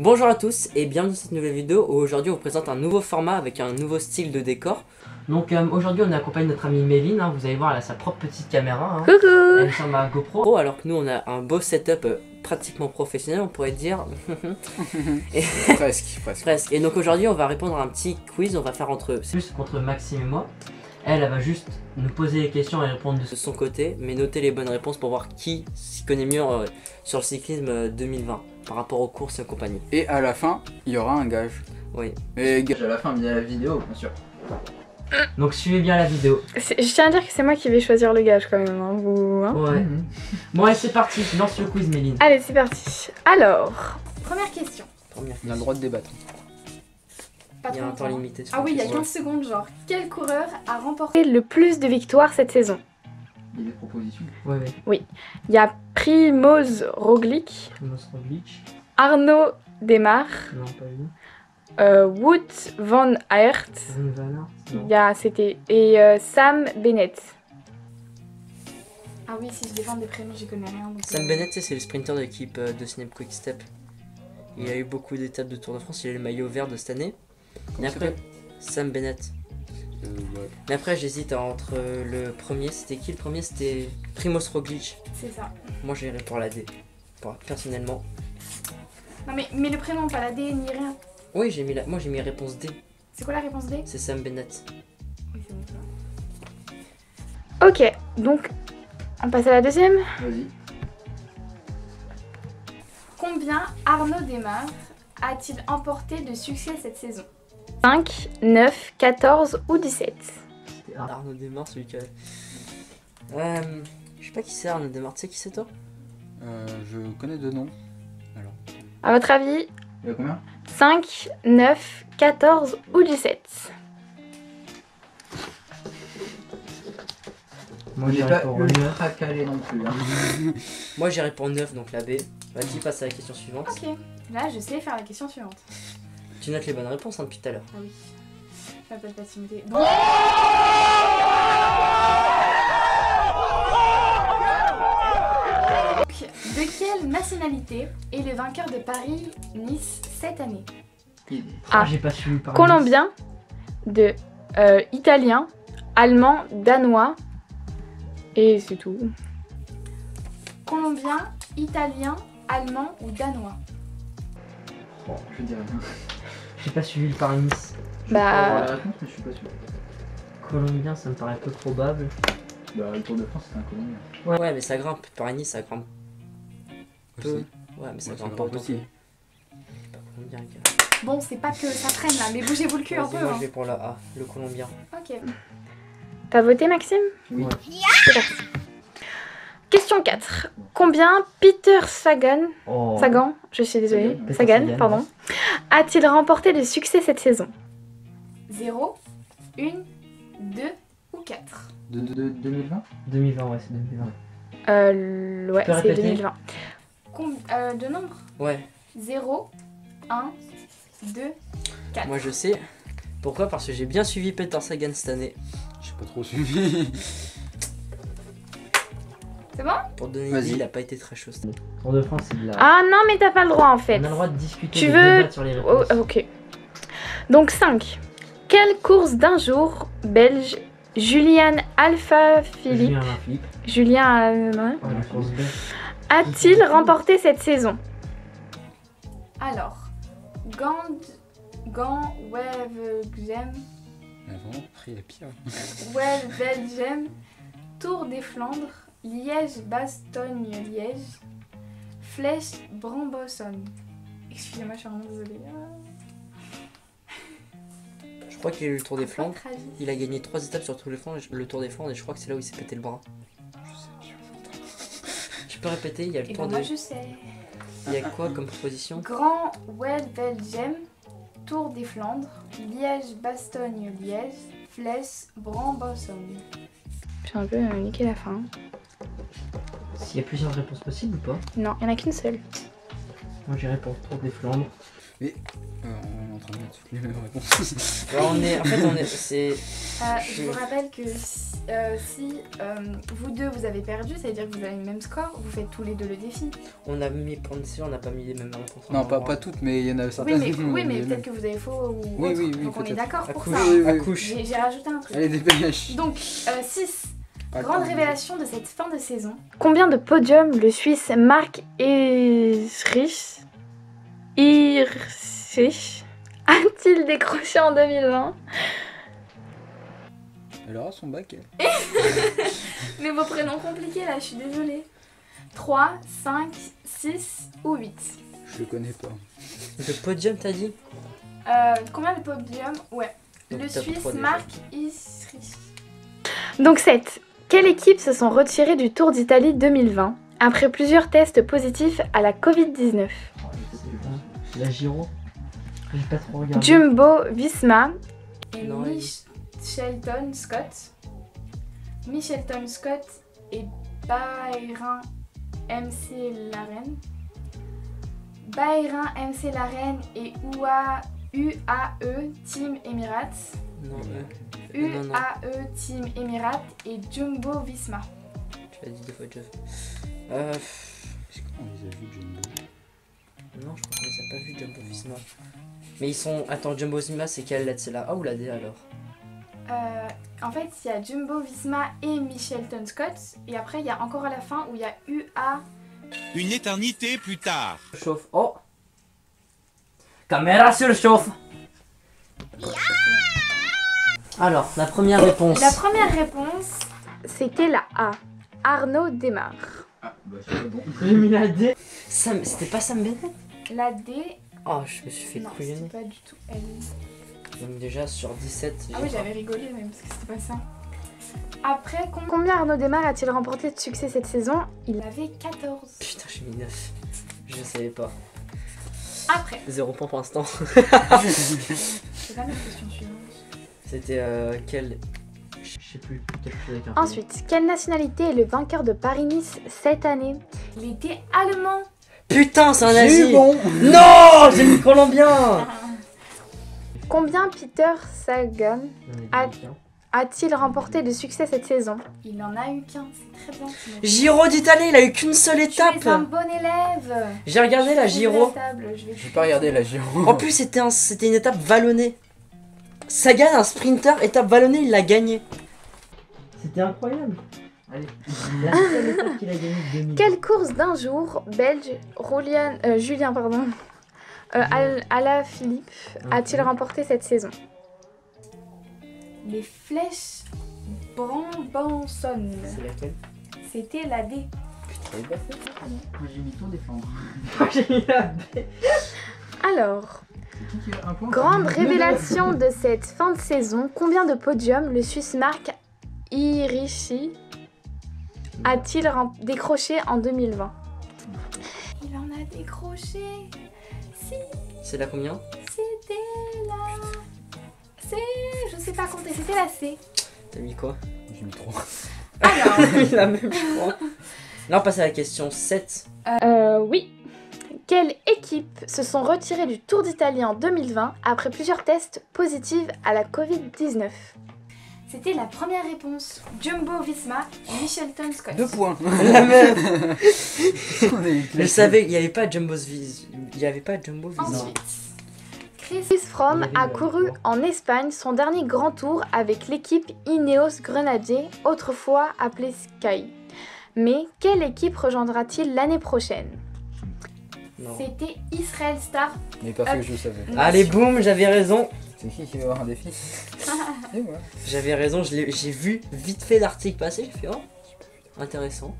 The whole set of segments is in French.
Bonjour à tous et bienvenue dans cette nouvelle vidéo où aujourd'hui on vous présente un nouveau format avec un nouveau style de décor. Donc aujourd'hui on accompagne notre amie Méline, vous allez voir elle a sa propre petite caméra. Coucou. Elle ressemble à GoPro alors que nous on a un beau setup pratiquement professionnel on pourrait dire. Et presque. Et donc aujourd'hui on va répondre à un petit quiz, on va faire entre Maxime et moi. Elle va juste nous poser les questions et répondre de son côté, mais noter les bonnes réponses pour voir qui s'y connaît mieux sur le cyclisme 2020 par rapport aux courses et compagnie. Et à la fin, il y aura un gage. Oui. Et gage à la fin via la vidéo, bien sûr. Donc suivez bien la vidéo. Je tiens à dire que c'est moi qui vais choisir le gage quand même, hein, vous... Hein Ouais. Bon allez c'est parti, lance le quiz Méline. Allez c'est parti. Alors, première question. On a le droit de débattre. Il y a un temps limité. Ah oui, il y a 15 secondes, genre. Quel coureur a remporté le plus de victoires cette saison? Il y a des propositions. Oui. Il y a Primoz Roglic, Arnaud Démare, Non pas lui. Wout van Aert, il y a Sam Bennett. Ah oui, si je défends des prénoms, j'y connais rien. Donc Sam Bennett c'est le sprinter de l'équipe de Snap Quick Step. Il a eu beaucoup d'étapes de Tour de France, il a eu le maillot vert de cette année. Et après, Sam Bennett. Ouais. Mais après j'hésite entre le premier, c'était qui le premier? C'était Primoz Roglic. c'est ça. Moi j'irais pour la D, personnellement. Non mais le prénom, pas la D ni rien. Oui moi j'ai mis réponse D, C'est quoi la réponse D? c'est Sam Bennett. Oui, c'est bon ça. Ok, donc on passe à la deuxième. Vas-y. Combien Arnaud Démare a-t-il emporté de succès cette saison? 5, 9, 14 ou 17. C'était Arnaud Démare celui qui a... je sais pas qui c'est Arnaud Démare, tu sais qui c'est toi? Je connais deux noms. Alors. À votre avis, Il y a combien? 5, 9, 14 ou 17. Moi Il n'est j'irais pas pour 9. ultra calé non plus. Hein. Moi j'irais pour 9 donc la B. Vas-y passe à la question suivante. Ok, là je sais faire la question suivante. Tu notes les bonnes réponses depuis tout à l'heure. Ah oui. Je m'appelle pas Timothée. Bon. De quelle nationalité est le vainqueur de Paris-Nice cette année? Ah. J'ai pas suivi par Colombien, de italien, allemand, danois, et c'est tout. Colombien, italien, allemand ou danois? Bon, je dirais bien. J'ai pas suivi le Paris-Nice. Je peux avoir Bah, la réponse, mais je suis pas sûr. Colombien ça me paraît peu probable. Bah, le Tour de France, c'est un Colombien. Ouais mais ça grimpe, Paris-Nice ça grimpe peu. Aussi. Ouais mais ça Ouais, ça grimpe pas grimpe autant aussi. que... C'est pas colombien gars. Bon, c'est pas que ça traîne là, mais bougez-vous le cul un Vas-y, peu. moi Hein. je vais pour la A, le Colombien. Ok. t'as voté Maxime? Oui. Ouais. C'est parti. Question 4. Combien Peter Sagan, Oh. je suis désolée, Sagan, Sagan, Sagan, pardon, a-t-il remporté de succès cette saison? 0, 1, 2 ou 4. De 2020? 2020 ouais c'est 2020. Ouais, peux c'est répéter 2020. De nombre? Ouais, 0, 1, 2, 4. moi je sais. Pourquoi? Parce que j'ai bien suivi Peter Sagan cette année. J'ai pas trop suivi. C'est bon? Pour te donner une Vas-y. idée, il a pas été très chaud cette année. Tour de France c'est de la... Ah non, mais t'as pas le droit en fait. On a le droit de discuter, Tu de veux- débattre sur les Oh, réponses. ok. Donc 5. Quelle course d'un jour belge Julien Alaphilippe Julien Lafilippe. Julien Ouais, la course B. a-t-il remporté cette saison? Alors, Wevelgem, Avant, après, il est pire. Wevelgem, Tour des Flandres, Liège-Bastogne-Liège, Flèche-Brambosson. Excusez-moi, je suis vraiment désolée. Je crois qu'il a eu le Tour des Flandres. Très vite. Il a gagné 3 étapes sur le Tour des Flandres et je crois que c'est là où il s'est pété le bras. Tu peux répéter, il y a le Et Tour ben moi de... je sais. Il y a quoi comme proposition? Grand Wevelgem, Tour des Flandres, Liège-Bastogne-Liège, Flèche-Brambosson. J'ai un peu niqué la fin. S'il y a plusieurs réponses possibles ou pas? Non, il n'y en a qu'une seule. Moi j'irais pour le Tour des Flandres. On en train de mettre toutes les mêmes réponses. Je vous rappelle que si vous deux vous avez perdu, ça veut dire que vous avez le même score, vous faites tous les deux le défi. On a mis pour une on n'a pas mis les mêmes réponses. Non, pas toutes, mais il y en a certaines. Oui, mais peut-être que vous avez faux ou oui, autre. Oui, donc on est d'accord pour couche. ça. Oui. J'ai rajouté un truc. Allez, dépêche. Donc 6. Grande révélation de cette fin de saison. Combien de podiums le Suisse Marc Hirschi a-t-il décroché en 2020? Elle aura son bac, elle. Mais vos prénoms compliqués là, je suis désolée. 3, 5, 6 ou 8. Je le connais pas. Le podium, t'as dit? Combien de podiums? Ouais. Donc, le Suisse Marc Hirschi. Donc 7. Quelles équipes se sont retirées du Tour d'Italie 2020 après plusieurs tests positifs à la Covid-19? La Giro. J'ai pas trop regardé. Jumbo Visma, Et Non, Michelton Scott. Michelton Scott et Bahreïn MC Larraine. Bahreïn MC Larraine et UAE Team Emirates. Non, UAE Team Emirates et Jumbo Visma. tu l'as dit deux fois déjà. Est-ce qu'on les a vus, Jumbo? Non, je crois qu'on les a pas vus, Jumbo Visma. Mais ils sont. Attends, Jumbo Visma, c'est quelle lettre? C'est la A ou la D alors? En fait, il y a Jumbo Visma et Michelton Scott. Et après, il y a encore à la fin où il y a UA. Une éternité plus tard. Chauffe. Oh! Caméra sur le chauffe! Alors, la première réponse. La première réponse. c'était la A. Arnaud Desmar. Ah, bah c'est bon. J'ai mis la D. C'était pas Sam Bennett? La D. Oh, je me suis fait Non, couillonner. c'est pas du tout elle. Donc, déjà sur 17. Ah oui, j'avais rigolé même parce que c'était pas ça. Après, Combien Arnaud Desmar a-t-il remporté de succès cette saison? il avait 14. Putain, j'ai mis 9. Je savais pas. Après, 0 point pour l'instant. c'est pas notre question suivante. C'était quel. Je sais plus. Quelque chose avec un Ensuite, quelle nationalité est le vainqueur de Paris-Nice cette année? Il était allemand. Putain, c'est un J'ai nazi! eu bon. Non! J'ai mis colombien! Combien Peter Sagan a-t-il remporté de succès cette saison? Il en a eu qu'un, c'est très bien. Giro d'Italie, il a eu qu'une seule Tu es un étape! bon élève. J'ai regardé la Giro. J'ai pas regardé la Giro. En plus, c'était une étape vallonnée. Sagan, un sprinter, étape vallonnée, il l'a gagné. C'était incroyable. Allez, la seule étape qu'il a gagnée de 2000. Quelle course d'un jour belge Julien Alaphilippe a-t-il remporté cette saison? Les flèches Brabanson. C'est laquelle? C'était la D. J'avais pas fait ça. Moi j'ai mis tout défendre. J'ai mis la B. Alors, C'est qui a un point? grande révélation de cette fin de saison, combien de podiums le Suisse Marc Hirschi a-t-il décroché en 2020? Il en a décroché. Si, C'est la combien? c'était la C. Je sais pas compter, c'était la C. T'as mis quoi? J'ai mis 3. Alors, La même, je crois. Là, on passe à la question 7. Oui. Quelles équipes se sont retirées du Tour d'Italie en 2020 après plusieurs tests positifs à la Covid-19? c'était la première réponse. Jumbo Visma, Michelton Scott. 2 points. La même. On est Je savais, il n'y avait pas Jumbo Visma. Il n'y avait pas Jumbo Visma. Ensuite, Chris Chris Froome Il y a avait couru le- en Espagne son dernier grand tour avec l'équipe Ineos Grenadier, autrefois appelée Sky. Mais quelle équipe rejoindra-t-il l'année prochaine? Non. c'était Israel Star. Mais parce que je savais. Allez, boum, j'avais raison. C'est qui va avoir un défi? Et moi. J'avais raison, j'ai vu vite fait l'article passer. J'ai fait, oh, intéressant.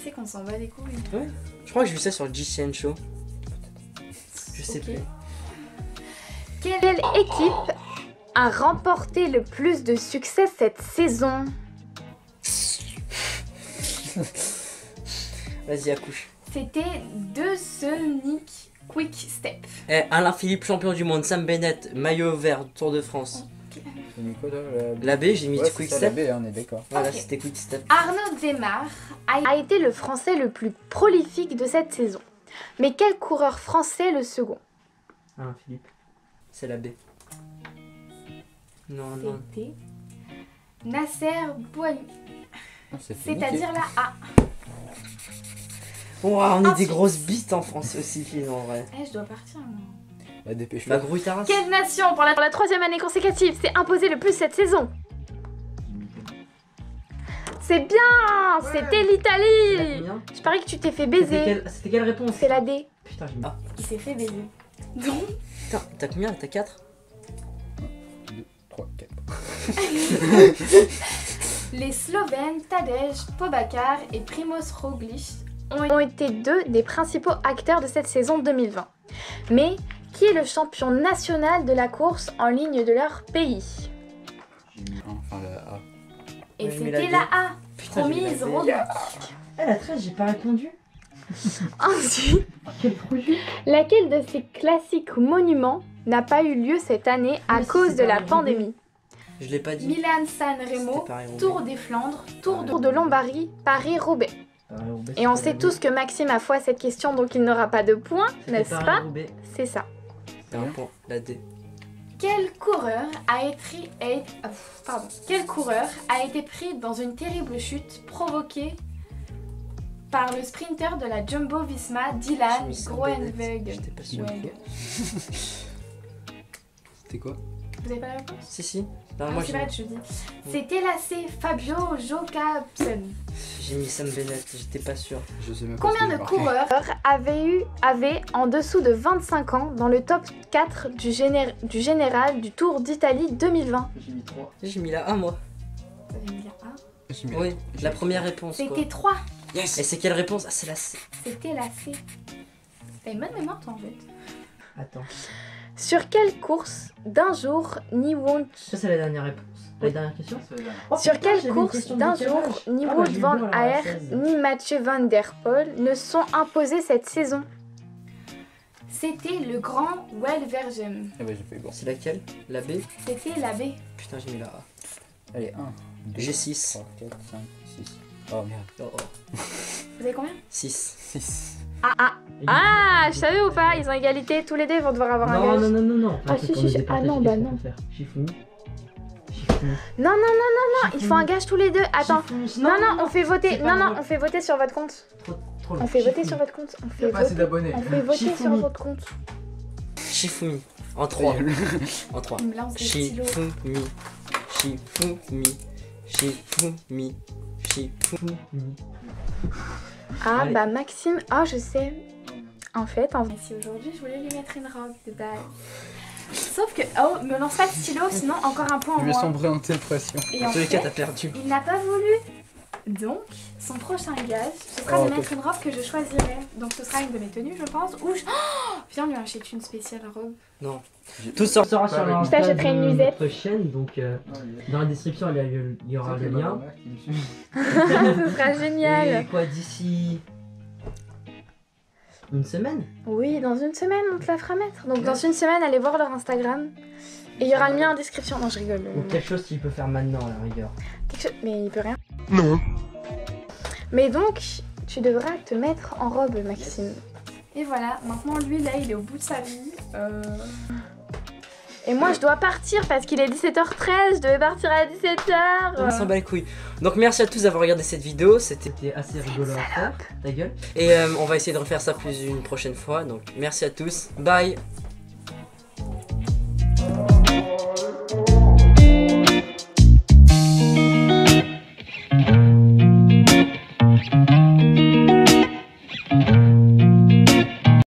C'est qu'on s'en bat les couilles. Je crois que j'ai vu ça sur le GCN Show. Je sais Ok. plus. Quelle équipe a remporté le plus de succès cette saison? Vas-y, accouche. C'était De Sonic Quick Step. Alain Philippe, champion du monde. Sam Bennett, maillot vert, Tour de France. J'ai mis quoi là? La B, j'ai mis Ouais, Quick c'est ça, la Step. B, hein, on est d'accord. Voilà, Ok. c'était Quick Step. Arnaud Desmar A été le Français le plus prolifique de cette saison. Mais quel coureur français le second? Alain Philippe. C'est la B. Non, non. C'était Nasser Bouani. Ah, c'est fait C'est-à-dire niquer. la A. Ouah, on est des Ensuite. grosses bites en France aussi, en vrai. Eh, je dois partir moi. Bah, dépêche-toi. Bah, grouille ta race. Quelle nation, pour la troisième année consécutive, s'est imposée le plus cette saison? C'est bien, c'était C'est la l'Italie. combien? Je parie que tu t'es fait C'était baiser. c'était quelle réponse? C'est la D. Putain, j'ai mis. Ah, Il s'est fait baiser. Donc, putain, t'as combien? T'as 4? 3, 4. les Slovènes Tadej Pogačar et Primož Roglič Ont été deux des principaux acteurs de cette saison 2020. Mais qui est le champion national de la course en ligne de leur pays? J'ai mis 1, enfin la A. et Ouais, j'ai mis la c'était D. la A. Putain, j'ai mis la Promise D. Roglič. Eh, la 13, j'ai pas répondu. Ensuite, Quel projet? laquelle de ces classiques monuments n'a pas eu lieu cette année à Mais si, cause c'est de la Paris-Roubaix. pandémie? Je l'ai pas dit. Milan-San C'était Remo, Paris-Roubaix. Tour des Flandres, Tour de Tour de Lombardie, Paris-Roubaix. Paris-Roubaix, Et on c'était sait la tous que Maxime a foi à cette question, donc il n'aura pas de points, C'était n'est-ce pas? Paris-Roubaix. C'est ça. C'est un point. La D. Quel coureur a été pris dans une terrible chute provoquée par le sprinter de la Jumbo-Visma, J'ai Dylan mis ça en Groenewegen. bennett, j'étais pas sûr. C'était quoi? Vous avez pas la réponse? Si, si. Non, Ah, moi c'est j'ai vrai, je dis. C'était l'AC Fabio Jacobsen. mis Sam Bennett, j'étais pas sûr. Je sais même pas. Combien ce que de j'ai marqué. coureurs Avait en dessous de 25 ans dans le top 4 du général du Tour d'Italie 2020. J'ai mis 3. J'ai mis la A, moi. Vous allez me dire A. J'ai mis Oui, la première réponse. Quoi. C'était 3. Yes. Et c'est quelle réponse? Ah, c'est la C. C'était l'AC. T'as une bonne mémoire toi en fait. Attends. Sur quelle course d'un jour Niwoud Ça, c'est la dernière réponse. La dernière question? Sur quelle course d'un jour ni Wout van Aert ni Mathieu Van Der Poel ne sont imposés cette saison? C'était le grand Welvergem. Ah bah j'ai fait bon. C'est laquelle? La B? C'était la B. Putain, j'ai mis la A. Allez, 1, 2, J'ai 6. 3, 4, 5, 6. Oh merde. Oh, oh. Vous avez combien? 6. 6. Ah, je savais ou pas? Ils ont égalité, tous les deux ils vont devoir avoir un Non, gage. non, non, non, non. Ah, si, si, si. Ah, non, bah, non. Shifumi. Non, non, non, il faut un gage tous les deux. Attends. Non, non, on fait voter. c'est pas Non, non, drôle. on fait voter sur votre compte. Trop On fait voter sur votre compte. On fait voter. d'abonnés. On fait voter sur Shifumi. votre compte. Shifumi. En 3. En 3. Il me lance des stylos. Shifumi. Shifumi. Shifumi. Shifumi. Ah, Allez. bah Maxime. Ah, je sais. En fait, Mais si aujourd'hui je voulais lui mettre une robe de balle. Sauf que, oh, me lance pas de stylo, sinon encore un point en Je vais moins. sombrer en dépression. Et En en tous les cas, fait, t'as perdu. il n'a pas voulu. Donc, son prochain gage, ce sera Oh, de ok. mettre une robe que je choisirai. Donc, ce sera une de mes tenues, je pense. Ou je... Oh, viens lui acheter une spéciale robe. Non. Tout sera sur Je t'achèterai une nuisette. notre chaîne, donc dans la description il y aura le lien. ce sera génial. Et quoi d'ici une semaine? Oui, dans une semaine, on te la fera mettre. Donc, dans une semaine, allez voir leur Instagram. Et il y aura le mien en description. Non, je rigole. Ou quelque chose qu'il peut faire maintenant à la rigueur. Mais il peut rien. Non. Mais donc, tu devras te mettre en robe, Maxime. Et voilà, maintenant lui là, il est au bout de sa vie. Et moi, je dois partir parce qu'il est 17h13. Je devais partir à 17h. On s'en bat les couilles. Donc merci à tous d'avoir regardé cette vidéo, c'était assez rigolo à faire, ta gueule. Et on va essayer de refaire ça plus une prochaine fois, donc merci à tous, bye.